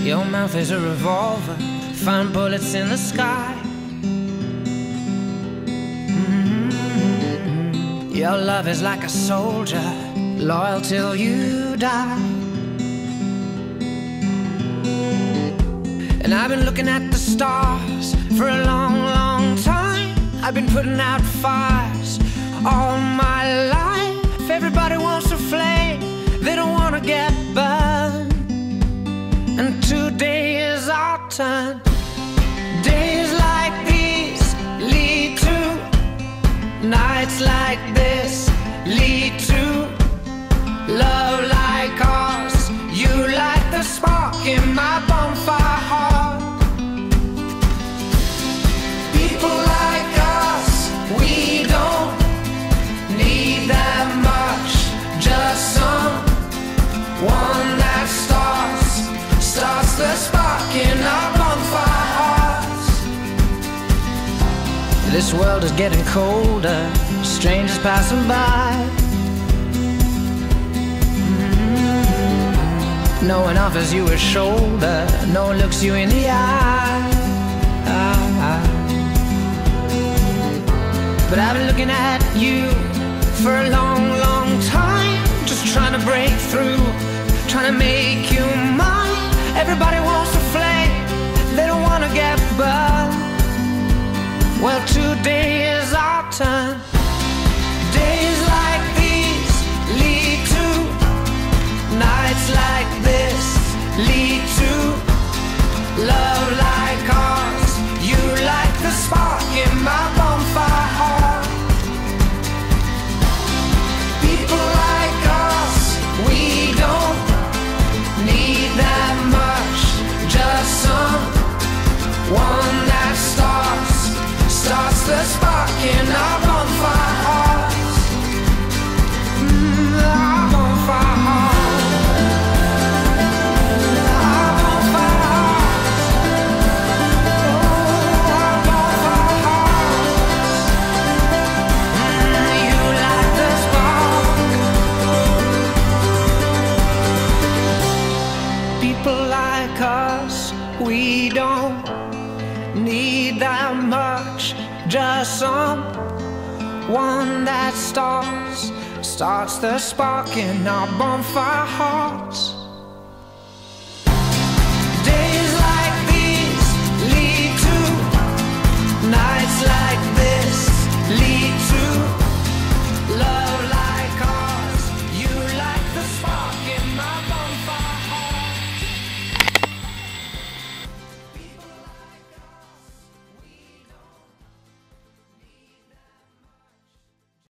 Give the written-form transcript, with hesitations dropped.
Your mouth is a revolver, find bullets in the sky. Your love is like a soldier, loyal till you die. And I've been looking at the stars for a long, long time. I've been putting out fires all my life. Everybody wants a flame, they don't want to get burned. And today is our turn. Days like these lead to nights like this, lead to love like ours. You light the spark in my bonfire heart. People like us, we don't need that much, just someone that starts the spark in our bonfire hearts. This world is getting colder, strangers passing by. No one offers you a shoulder, no one looks you in the eye. But I've been looking at you for a long, long time, just trying to break through, trying to make you mine. Everybody wants a flame, they don't want to get burned. Well, today is our turn. Days like these lead to nights like this, lead to love like ours. You light the spark in my bonfire heart. People like us, we don't need that much, just someone that starts the spark in our bonfire hearts. Our bonfire hearts. Our bonfire hearts. Our bonfire hearts. You light the spark. People like us, we don't need that much, just someone that starts the spark in our bonfire hearts.